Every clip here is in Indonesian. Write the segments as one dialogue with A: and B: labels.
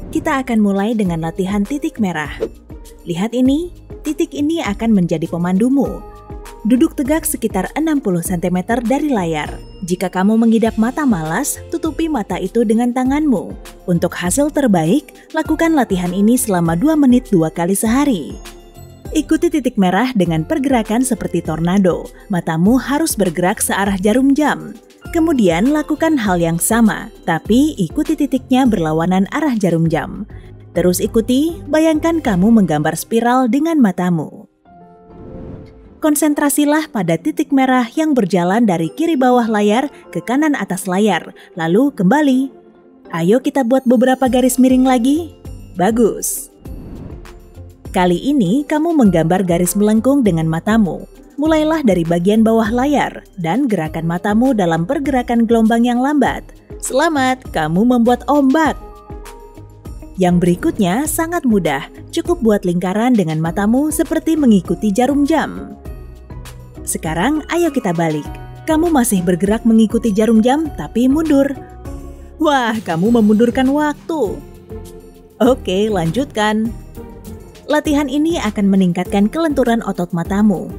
A: Kita akan mulai dengan latihan titik merah. Lihat ini, titik ini akan menjadi pemandumu. Duduk tegak sekitar 60 cm dari layar. Jika kamu mengidap mata malas, tutupi mata itu dengan tanganmu. Untuk hasil terbaik, lakukan latihan ini selama 2 menit 2 kali sehari. Ikuti titik merah dengan pergerakan seperti tornado. Matamu harus bergerak searah jarum jam. Kemudian lakukan hal yang sama, tapi ikuti titiknya berlawanan arah jarum jam. Terus ikuti, bayangkan kamu menggambar spiral dengan matamu. Konsentrasilah pada titik merah yang berjalan dari kiri bawah layar ke kanan atas layar, lalu kembali. Ayo kita buat beberapa garis miring lagi. Bagus. Kali ini kamu menggambar garis melengkung dengan matamu. Mulailah dari bagian bawah layar dan gerakan matamu dalam pergerakan gelombang yang lambat. Selamat, kamu membuat ombak. Yang berikutnya sangat mudah, cukup buat lingkaran dengan matamu seperti mengikuti jarum jam. Sekarang ayo kita balik. Kamu masih bergerak mengikuti jarum jam tapi mundur. Wah, kamu memundurkan waktu. Oke, lanjutkan. Latihan ini akan meningkatkan kelenturan otot matamu.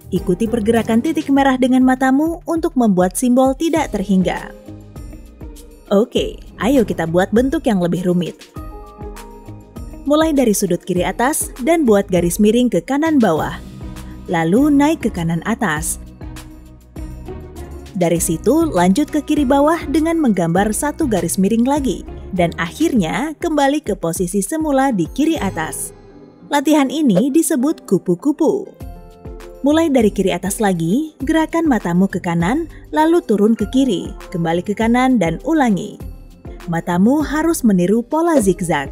A: Ikuti pergerakan titik merah dengan matamu untuk membuat simbol tidak terhingga. Oke, ayo kita buat bentuk yang lebih rumit. Mulai dari sudut kiri atas dan buat garis miring ke kanan bawah. Lalu naik ke kanan atas. Dari situ lanjut ke kiri bawah dengan menggambar satu garis miring lagi. Dan akhirnya kembali ke posisi semula di kiri atas. Latihan ini disebut kupu-kupu. Mulai dari kiri atas lagi, gerakan matamu ke kanan, lalu turun ke kiri, kembali ke kanan dan ulangi. Matamu harus meniru pola zigzag.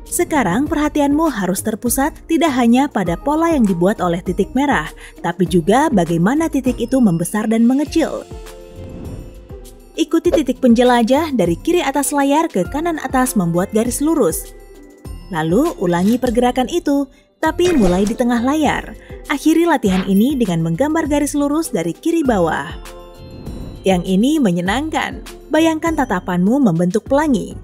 A: Sekarang perhatianmu harus terpusat tidak hanya pada pola yang dibuat oleh titik merah, tapi juga bagaimana titik itu membesar dan mengecil. Ikuti titik penjelajah dari kiri atas layar ke kanan atas membuat garis lurus. Lalu ulangi pergerakan itu, tapi mulai di tengah layar. Akhiri latihan ini dengan menggambar garis lurus dari kiri bawah. Yang ini menyenangkan. Bayangkan tatapanmu membentuk pelangi.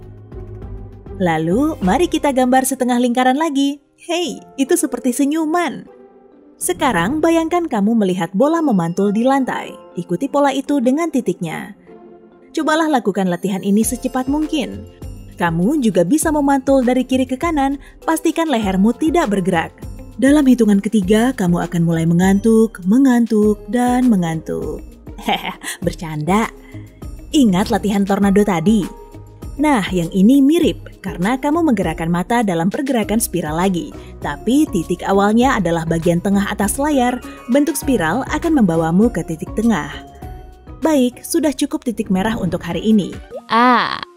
A: Lalu, mari kita gambar setengah lingkaran lagi. Hei, itu seperti senyuman. Sekarang, bayangkan kamu melihat bola memantul di lantai. Ikuti pola itu dengan titiknya. Cobalah lakukan latihan ini secepat mungkin. Kamu juga bisa memantul dari kiri ke kanan, pastikan lehermu tidak bergerak. Dalam hitungan ketiga, kamu akan mulai mengantuk, dan mengantuk. Hehe, bercanda. Ingat latihan tornado tadi? Nah, yang ini mirip karena kamu menggerakkan mata dalam pergerakan spiral lagi. Tapi titik awalnya adalah bagian tengah atas layar, bentuk spiral akan membawamu ke titik tengah. Baik, sudah cukup titik merah untuk hari ini.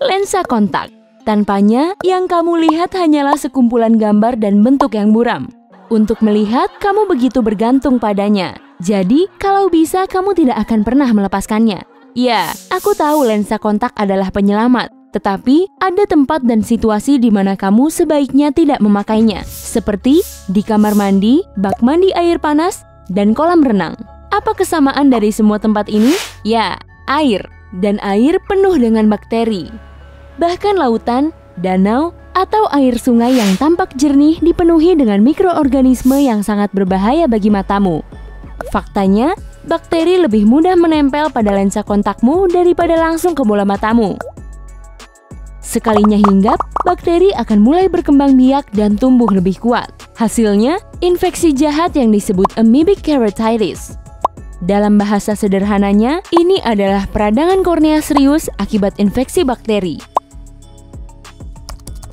B: Lensa kontak. Tanpanya, yang kamu lihat hanyalah sekumpulan gambar dan bentuk yang buram. Untuk melihat, kamu begitu bergantung padanya. Jadi, kalau bisa kamu tidak akan pernah melepaskannya. Ya, aku tahu lensa kontak adalah penyelamat. Tetapi, ada tempat dan situasi di mana kamu sebaiknya tidak memakainya. Seperti di kamar mandi, bak mandi air panas, dan kolam renang. Apa kesamaan dari semua tempat ini? Ya, air. Dan air penuh dengan bakteri. Bahkan lautan, danau, atau air sungai yang tampak jernih dipenuhi dengan mikroorganisme yang sangat berbahaya bagi matamu. Faktanya, bakteri lebih mudah menempel pada lensa kontakmu daripada langsung ke bola matamu. Sekalinya hinggap, bakteri akan mulai berkembang biak dan tumbuh lebih kuat. Hasilnya, infeksi jahat yang disebut amoebic keratitis. Dalam bahasa sederhananya, ini adalah peradangan kornea serius akibat infeksi bakteri.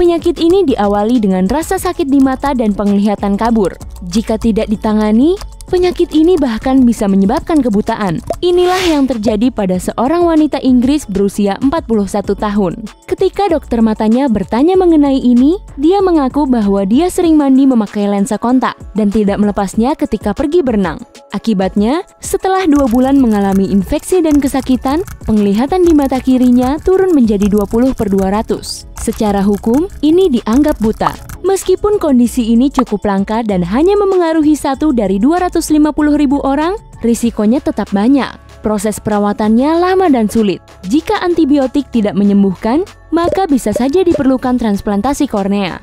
B: Penyakit ini diawali dengan rasa sakit di mata dan penglihatan kabur. Jika tidak ditangani, penyakit ini bahkan bisa menyebabkan kebutaan. Inilah yang terjadi pada seorang wanita Inggris berusia 41 tahun. Ketika dokter matanya bertanya mengenai ini, dia mengaku bahwa dia sering mandi memakai lensa kontak dan tidak melepasnya ketika pergi berenang. Akibatnya, setelah 2 bulan mengalami infeksi dan kesakitan, penglihatan di mata kirinya turun menjadi 20/200. Secara hukum, ini dianggap buta. Meskipun kondisi ini cukup langka dan hanya memengaruhi 1 dari 250.000 orang, risikonya tetap banyak. Proses perawatannya lama dan sulit. Jika antibiotik tidak menyembuhkan, maka bisa saja diperlukan transplantasi kornea.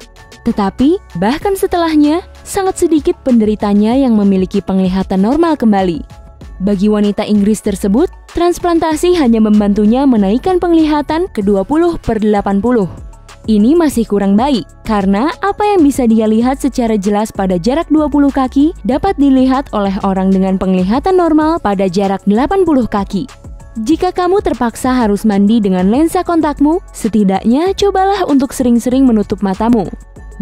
B: Tetapi, bahkan setelahnya, sangat sedikit penderitanya yang memiliki penglihatan normal kembali. Bagi wanita Inggris tersebut, transplantasi hanya membantunya menaikkan penglihatan ke 20/80. Ini masih kurang baik, karena apa yang bisa dia lihat secara jelas pada jarak 20 kaki dapat dilihat oleh orang dengan penglihatan normal pada jarak 80 kaki. Jika kamu terpaksa harus mandi dengan lensa kontakmu, setidaknya cobalah untuk sering-sering menutup matamu.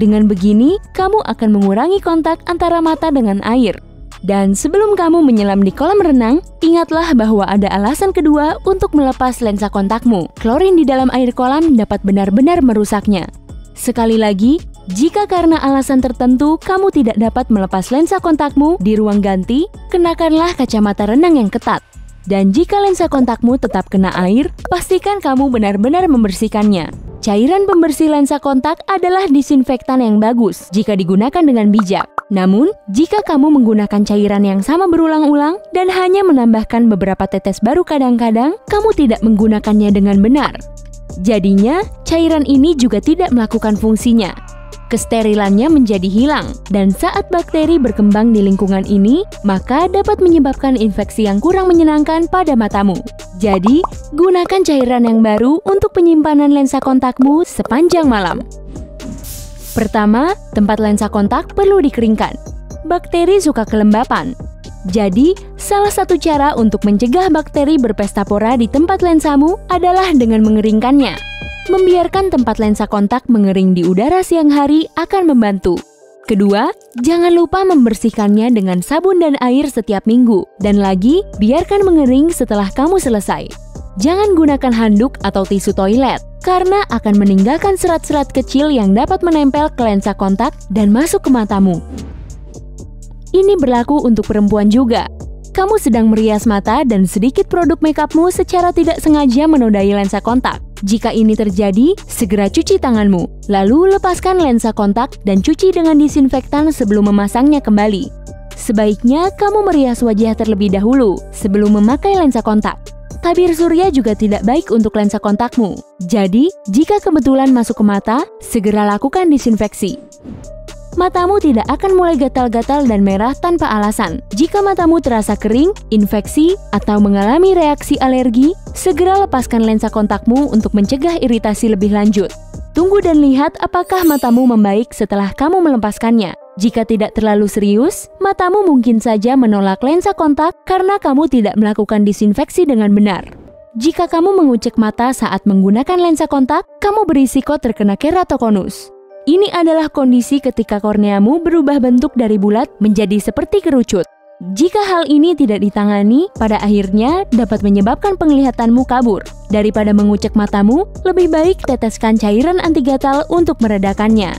B: Dengan begini, kamu akan mengurangi kontak antara mata dengan air. Dan sebelum kamu menyelam di kolam renang, ingatlah bahwa ada alasan kedua untuk melepas lensa kontakmu. Klorin di dalam air kolam dapat benar-benar merusaknya. Sekali lagi, jika karena alasan tertentu kamu tidak dapat melepas lensa kontakmu di ruang ganti, kenakanlah kacamata renang yang ketat. Dan jika lensa kontakmu tetap kena air, pastikan kamu benar-benar membersihkannya. Cairan pembersih lensa kontak adalah disinfektan yang bagus jika digunakan dengan bijak. Namun, jika kamu menggunakan cairan yang sama berulang-ulang dan hanya menambahkan beberapa tetes baru kadang-kadang, kamu tidak menggunakannya dengan benar. Jadinya, cairan ini juga tidak melakukan fungsinya. Kesterilannya menjadi hilang, dan saat bakteri berkembang di lingkungan ini, maka dapat menyebabkan infeksi yang kurang menyenangkan pada matamu. Jadi, gunakan cairan yang baru untuk penyimpanan lensa kontakmu sepanjang malam. Pertama, tempat lensa kontak perlu dikeringkan. Bakteri suka kelembapan. Jadi, salah satu cara untuk mencegah bakteri berpesta pora di tempat lensamu adalah dengan mengeringkannya. Membiarkan tempat lensa kontak mengering di udara siang hari akan membantu. Kedua, jangan lupa membersihkannya dengan sabun dan air setiap minggu. Dan lagi, biarkan mengering setelah kamu selesai. Jangan gunakan handuk atau tisu toilet, karena akan meninggalkan serat-serat kecil yang dapat menempel ke lensa kontak dan masuk ke matamu. Ini berlaku untuk perempuan juga. Kamu sedang merias mata dan sedikit produk makeupmu secara tidak sengaja menodai lensa kontak. Jika ini terjadi, segera cuci tanganmu, lalu lepaskan lensa kontak dan cuci dengan disinfektan sebelum memasangnya kembali. Sebaiknya kamu merias wajah terlebih dahulu sebelum memakai lensa kontak. Tabir surya juga tidak baik untuk lensa kontakmu. Jadi, jika kebetulan masuk ke mata, segera lakukan disinfeksi. Matamu tidak akan mulai gatal-gatal dan merah tanpa alasan. Jika matamu terasa kering, infeksi, atau mengalami reaksi alergi, segera lepaskan lensa kontakmu untuk mencegah iritasi lebih lanjut. Tunggu dan lihat apakah matamu membaik setelah kamu melepaskannya. Jika tidak terlalu serius, matamu mungkin saja menolak lensa kontak karena kamu tidak melakukan disinfeksi dengan benar. Jika kamu mengucek mata saat menggunakan lensa kontak, kamu berisiko terkena keratokonus. Ini adalah kondisi ketika korneamu berubah bentuk dari bulat menjadi seperti kerucut. Jika hal ini tidak ditangani, pada akhirnya dapat menyebabkan penglihatanmu kabur. Daripada mengucek matamu, lebih baik teteskan cairan anti gatal untuk meredakannya.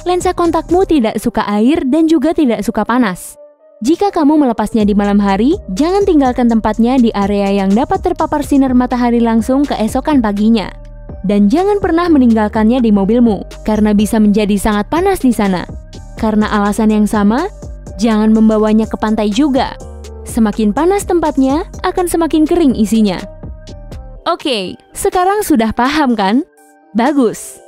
B: Lensa kontakmu tidak suka air dan juga tidak suka panas. Jika kamu melepasnya di malam hari, jangan tinggalkan tempatnya di area yang dapat terpapar sinar matahari langsung keesokan paginya. Dan jangan pernah meninggalkannya di mobilmu, karena bisa menjadi sangat panas di sana. Karena alasan yang sama, jangan membawanya ke pantai juga. Semakin panas tempatnya, akan semakin kering isinya. Oke, sekarang sudah paham kan? Bagus!